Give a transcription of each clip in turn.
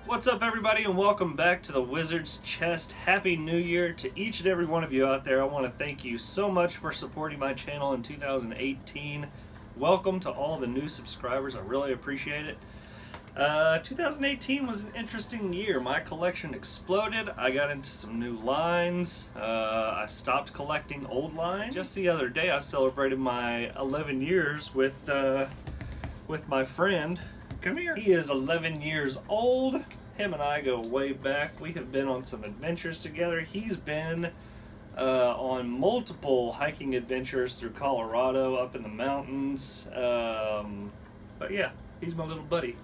What's up, everybody, and welcome back to the Wizard's Chest. Happy New Year to each and every one of you out there. I want to thank you so much for supporting my channel in 2018. Welcome to all the new subscribers. I really appreciate it. 2018 was an interesting year. My collection exploded. I got into some new lines. I stopped collecting old lines. Just the other day, I celebrated my 11 years with my friend. Come here. He is 11 years old. Him and I go way back. We have been on some adventures together. He's been on multiple hiking adventures through Colorado, up in the mountains. But yeah, he's my little buddy.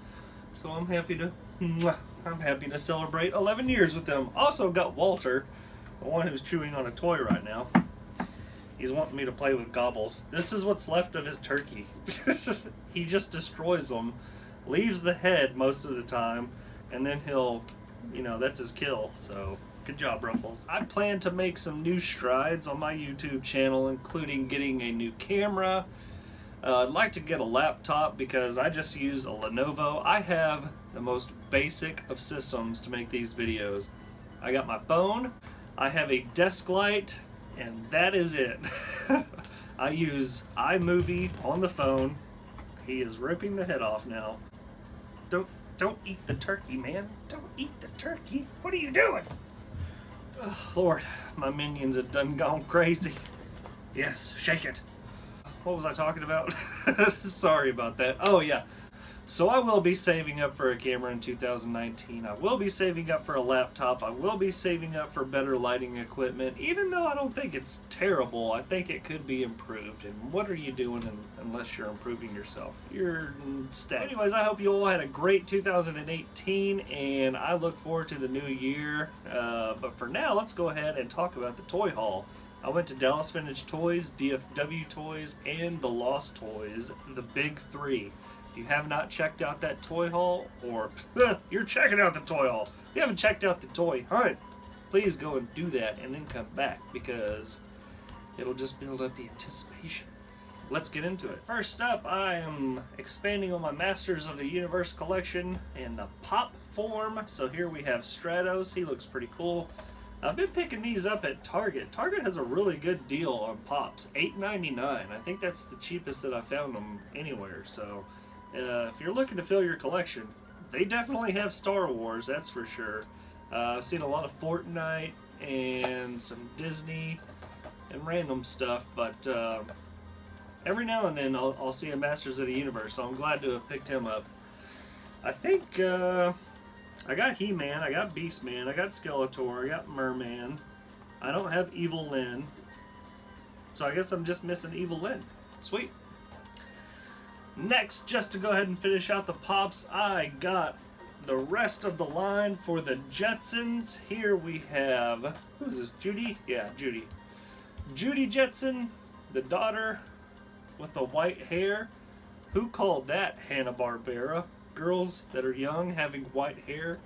So I'm happy to celebrate 11 years with him. Also got Walter, the one who's chewing on a toy right now. He's wanting me to play with gobbles. This is what's left of his turkey. He just destroys them. Leaves the head most of the time, and then he'll, that's his kill. So good job, Ruffles. I plan to make some new strides on my YouTube channel, including getting a new camera. I'd like to get a laptop because I just use a Lenovo. I have the most basic of systems to make these videos. I got my phone, I have a desk light, and that is it. I use iMovie on the phone. He is ripping the head off now. Don't eat the turkey, man. Don't eat the turkey. What are you doing? Oh, Lord, my minions have done gone crazy. Yes, shake it. What was I talking about? Sorry about that. Oh, yeah. So I will be saving up for a camera in 2019. I will be saving up for a laptop. I will be saving up for better lighting equipment. Even though I don't think it's terrible, I think it could be improved. And what are you doing unless you're improving yourself? You're stagnant. Anyways, I hope you all had a great 2018, and I look forward to the new year. But for now, let's go ahead and talk about the toy haul. I went to Dallas Vintage Toys, DFW Toys, and the Lost Toys, the big three. If you have not checked out that toy haul, or you're checking out the toy haul, if you haven't checked out the toy hunt, please go and do that and then come back, because it'll just build up the anticipation. Let's get into it. First up, I am expanding on my Masters of the Universe collection in the pop form. So here we have Stratos. He looks pretty cool. I've been picking these up at Target. Target has a really good deal on pops, $8.99. I think that's the cheapest that I found them anywhere. So if you're looking to fill your collection, they definitely have Star Wars, that's for sure. I've seen a lot of Fortnite and some Disney and random stuff, but every now and then I'll see a Masters of the Universe, so I'm glad to have picked him up. I think I got He-Man, I got Beast-Man, I got Skeletor, I got Merman. I don't have Evil Lyn, so I guess I'm just missing Evil Lyn. Sweet. Next, just to go ahead and finish out the pops, I got the rest of the line for the Jetsons. Here we have, who is this, Judy? Yeah, Judy. Judy Jetson, the daughter with the white hair. Who called that Hanna-Barbera? Girls that are young having white hair.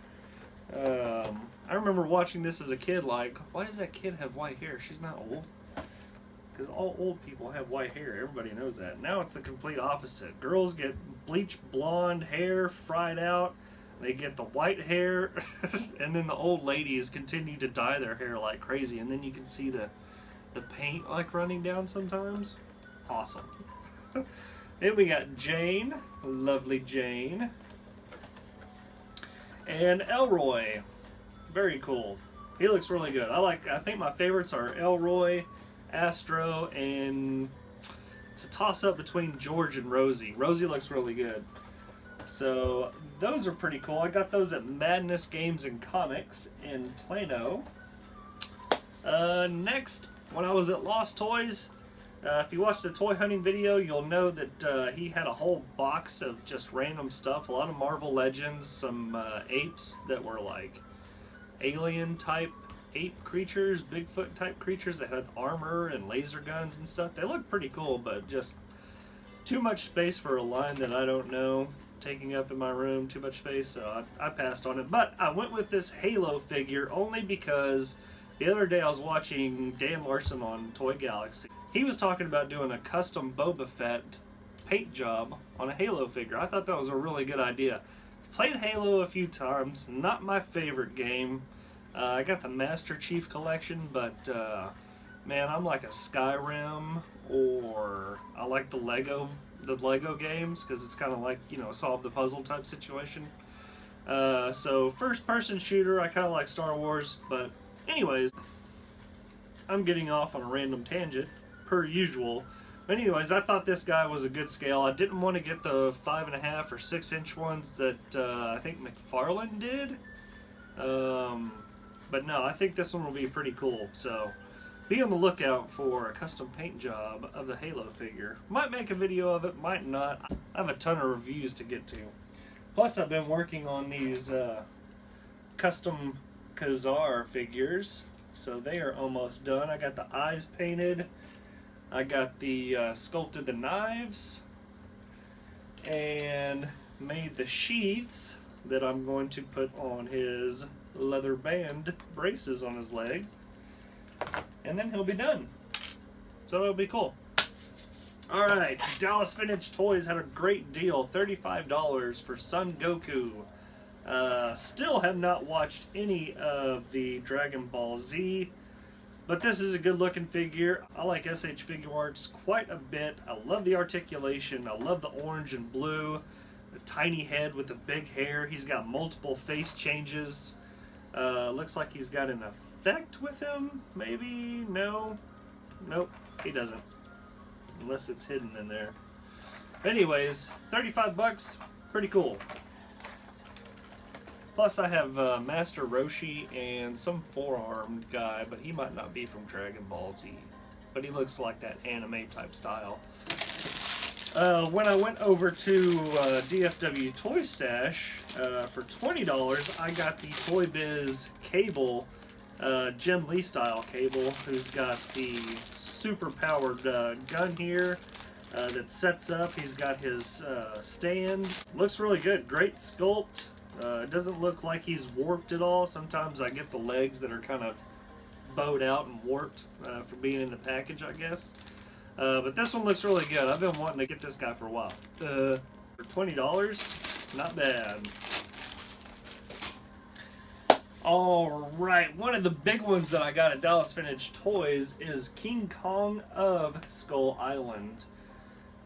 I remember watching this as a kid, like, why does that kid have white hair? She's not old. Because all old people have white hair. Everybody knows that. Now it's the complete opposite. Girls get bleached blonde hair fried out. They get the white hair. And then the old ladies continue to dye their hair like crazy. And then you can see the paint like running down sometimes. Awesome. Then we got Jane. Lovely Jane. And Elroy. Very cool. He looks really good. I think my favorites are Elroy, Astro, and it's a toss-up between George and Rosie. Rosie looks really good. So those are pretty cool. I got those at Madness Games and Comics in Plano. Next, when I was at Lost Toys, if you watched the toy hunting video, you'll know that he had a whole box of just random stuff. A lot of Marvel Legends, some apes that were like alien-type ape creatures, Bigfoot type creatures that had armor and laser guns and stuff. They look pretty cool, but just too much space for a line that I don't know, taking up in my room, too much space, so I passed on it. But I went with this Halo figure only because the other day I was watching Dan Larson on Toy Galaxy. He was talking about doing a custom Boba Fett paint job on a Halo figure. I thought that was a really good idea. Played Halo a few times, not my favorite game. I got the Master Chief Collection, but man, I'm like a Skyrim, or I like the Lego games, because it's kind of like, you know, solve the puzzle type situation. So first person shooter, I kind of like Star Wars, but anyways, I'm getting off on a random tangent, per usual. But anyways, I thought this guy was a good scale. I didn't want to get the 5.5 or 6-inch ones that I think McFarlane did. But no, I think this one will be pretty cool. So be on the lookout for a custom paint job of the Halo figure. Might make a video of it, might not. I have a ton of reviews to get to. Plus, I've been working on these custom Khazar figures. So they are almost done. I got the eyes painted. I got the sculpted the knives. And made the sheaths that I'm going to put on his leather band braces on his leg. And then he'll be done. So it'll be cool. Alright, Dallas Vintage Toys had a great deal. $35 for Son Goku. Still have not watched any of the Dragon Ball Z, but this is a good looking figure. I like SH Figuarts quite a bit. I love the articulation. I love the orange and blue. The tiny head with the big hair. He's got multiple face changes. Looks like he's got an effect with him, maybe? No? Nope, he doesn't. Unless it's hidden in there. Anyways, 35 bucks, pretty cool. Plus I have Master Roshi and some four-armed guy, but he might not be from Dragon Ball Z. But he looks like that anime type style. When I went over to DFW Toy Stash for $20, I got the Toy Biz cable, Jim Lee style cable, who's got the super powered gun here that sets up. He's got his stand. Looks really good. Great sculpt. It doesn't look like he's warped at all. Sometimes I get the legs that are kind of bowed out and warped for being in the package, I guess. But this one looks really good. I've been wanting to get this guy for a while. For $20, not bad. Alright, one of the big ones that I got at Dallas Vintage Toys is King Kong of Skull Island.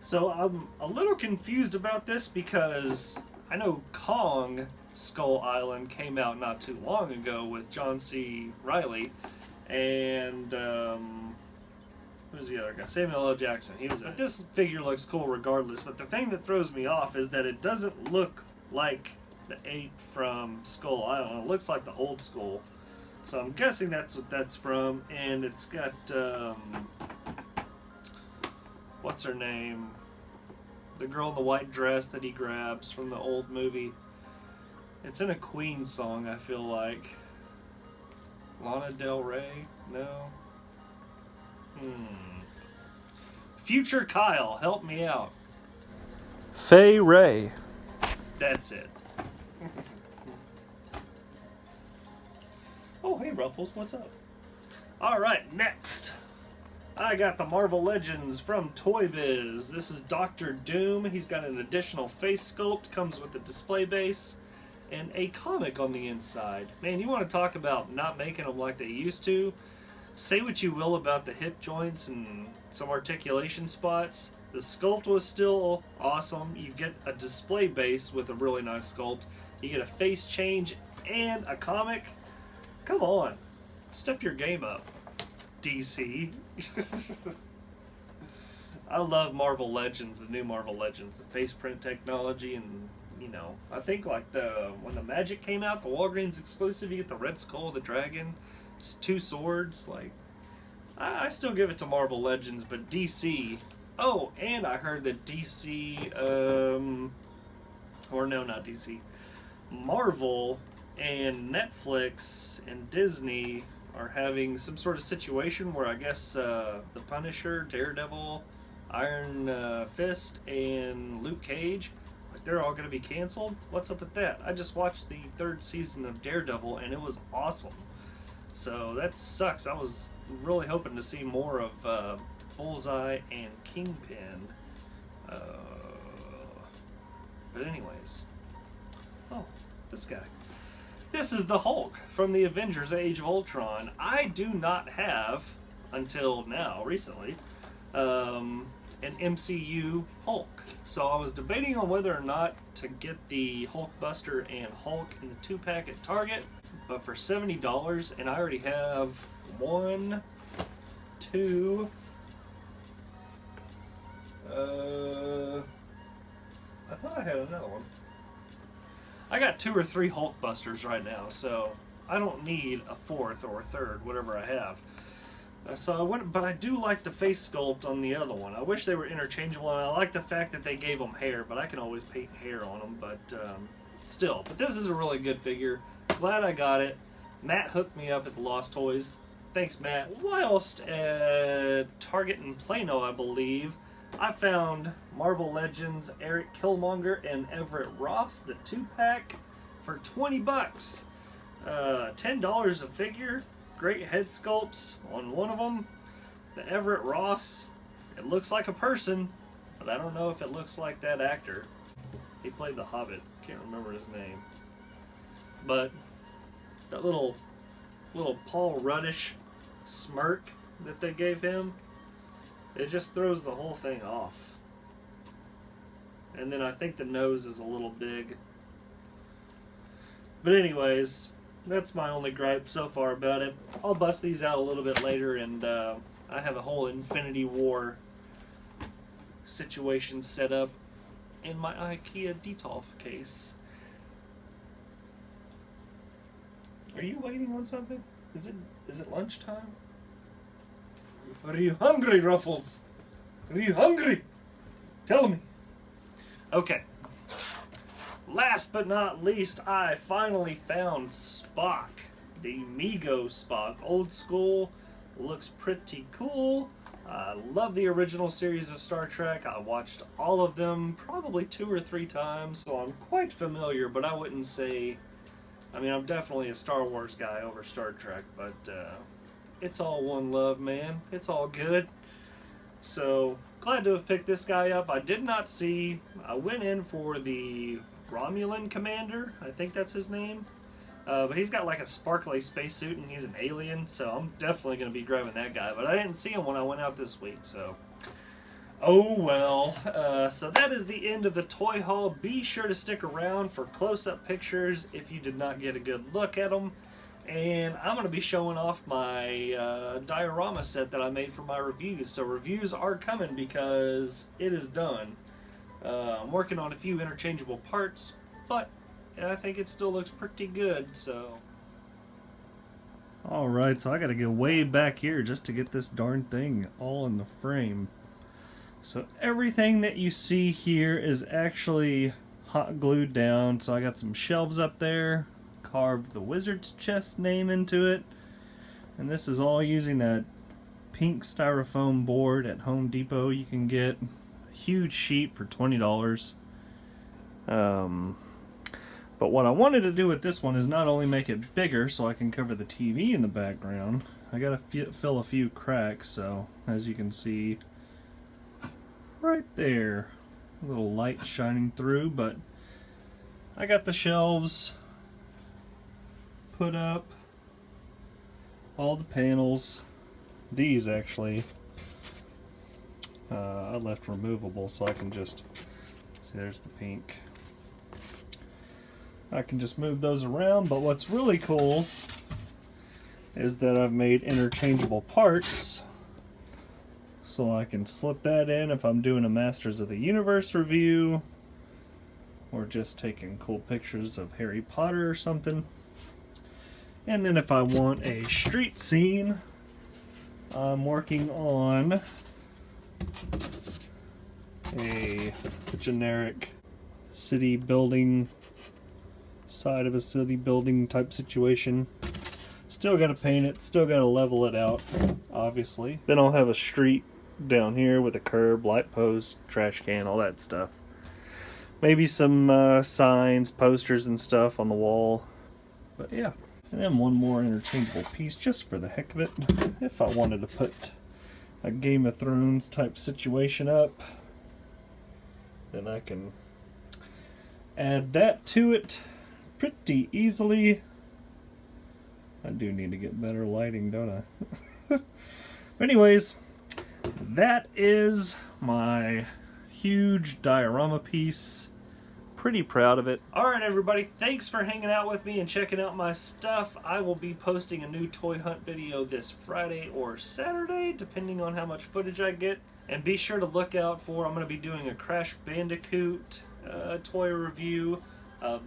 So I'm a little confused about this because I know Kong Skull Island came out not too long ago with John C. Reilly and who's the other guy? Samuel L. Jackson. He was. But this figure looks cool regardless. But the thing that throws me off is that it doesn't look like the ape from Skull Island. It looks like the old Skull. So I'm guessing that's what that's from. And it's got what's her name? The girl in the white dress that he grabs from the old movie. It's in a Queen song, I feel like. Lana Del Rey? No? Future Kyle, help me out. Fay Ray. That's it. Oh, hey Ruffles, what's up? Alright, next. I got the Marvel Legends from Toy Biz. This is Dr. Doom. He's got an additional face sculpt, comes with a display base, and a comic on the inside. Man, you want to talk about not making them like they used to? Say what you will about the hip joints and some articulation spots. The sculpt was still awesome. You get a display base with a really nice sculpt. You get a face change and a comic. Come on. Step your game up, DC. I love Marvel Legends, the new Marvel Legends, the face print technology, and you know, I think like when the Magic came out, the Walgreens exclusive, you get the Red Skull, the Dragon, just two swords. Like, I still give it to Marvel Legends, but DC. Oh, and I heard that DC, or no, not DC, Marvel and Netflix and Disney are having some sort of situation where I guess the Punisher, Daredevil, Iron Fist, and Luke Cage, like they're all going to be canceled. What's up with that? I just watched the 3rd season of Daredevil and it was awesome. So that sucks. I was really hoping to see more of Bullseye and Kingpin. But anyways, Oh, this guy. This is the Hulk from the Avengers Age of Ultron. I do not have, until now, recently, an MCU Hulk. So I was debating on whether or not to get the Hulkbuster and Hulk in the 2-pack at Target, but for $70, and I already have 1, 2, I thought I had another one. I got 2 or 3 Hulkbusters right now, so I don't need a 4th or a 3rd, whatever I have. So I went, but I do like the face sculpt on the other one. I wish they were interchangeable, and I like the fact that they gave them hair, but I can always paint hair on them, but still. But this is a really good figure. Glad I got it. Matt hooked me up at the Lost Toys. Thanks, Matt. Whilst at Target in Plano, I believe, I found Marvel Legends Eric Killmonger and Everett Ross, the 2-pack, for $20. $10 a figure. Great head sculpts on one of them. The Everett Ross, it looks like a person, but I don't know if it looks like that actor. He played the Hobbit. Can't remember his name. But that little Paul Ruddish smirk that they gave him, it just throws the whole thing off. And then I think the nose is a little big. But anyways, that's my only gripe so far about it. I'll bust these out a little bit later, and I have a whole Infinity War situation set up in my IKEA Detolf case. Are you waiting on something? Is it lunchtime? Are you hungry, Ruffles? Are you hungry? Tell me. Okay. Last but not least, I finally found Spock. The Mego Spock. Old school. Looks pretty cool. I love the original series of Star Trek. I watched all of them probably 2 or 3 times, so I'm quite familiar, but I wouldn't say... I mean, I'm definitely a Star Wars guy over Star Trek, but it's all one love, man. It's all good. So, glad to have picked this guy up. I did not see... I went in for the Romulan Commander. I think that's his name. But he's got like a sparkly spacesuit and he's an alien, so I'm definitely going to be grabbing that guy. But I didn't see him when I went out this week, so... Oh well. So that is the end of the toy haul. Be sure to stick around for close-up pictures if you did not get a good look at them. And I'm going to be showing off my diorama set that I made for my reviews. So reviews are coming because it is done. I'm working on a few interchangeable parts, but I think it still looks pretty good, so... Alright, so I gotta go way back here just to get this darn thing all in the frame. So everything that you see here is actually hot glued down. So I got some shelves up there, carved the Wizard's chest name into it, and this is all using that pink styrofoam board at Home Depot. You can get a huge sheet for $20. But what I wanted to do with this one is not only make it bigger so I can cover the TV in the background, I gotta fill a few cracks, so as you can see right there, a little light shining through, but I got the shelves put up, all the panels. These actually I left removable so I can just see, there's the pink. I can just move those around, but what's really cool is that I've made interchangeable parts, so I can slip that in if I'm doing a Masters of the Universe review or just taking cool pictures of Harry Potter or something. And then if I want a street scene, I'm working on a generic city building, side of a city building type situation. Still gotta paint it, still gotta level it out, obviously. Then I'll have a street down here with a curb, light post, trash can, all that stuff. Maybe some signs, posters and stuff on the wall. But yeah. And then one more interchangeable piece just for the heck of it. If I wanted to put a Game of Thrones type situation up, then I can add that to it. pretty easily. I do need to get better lighting, don't I? Anyways, that is my huge diorama piece. Pretty proud of it. Alright everybody, thanks for hanging out with me and checking out my stuff. I will be posting a new toy hunt video this Friday or Saturday, depending on how much footage I get. And be sure to look out for, I'm going to be doing a Crash Bandicoot toy review, a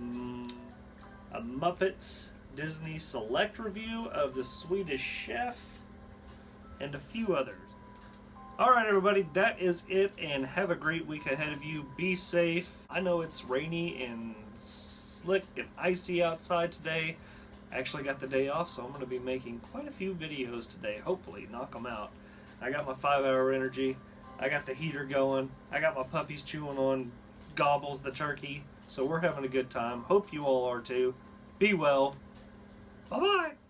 Muppets Disney Select review of the Swedish Chef, and a few others. Alright everybody, that is it, and have a great week ahead of you. Be safe. I know it's rainy and slick and icy outside today. I actually got the day off, so I'm going to be making quite a few videos today. Hopefully, knock them out. I got my 5-hour energy. I got the heater going. I got my puppies chewing on Gobbles the turkey. So we're having a good time. Hope you all are too. Be well. Bye-bye.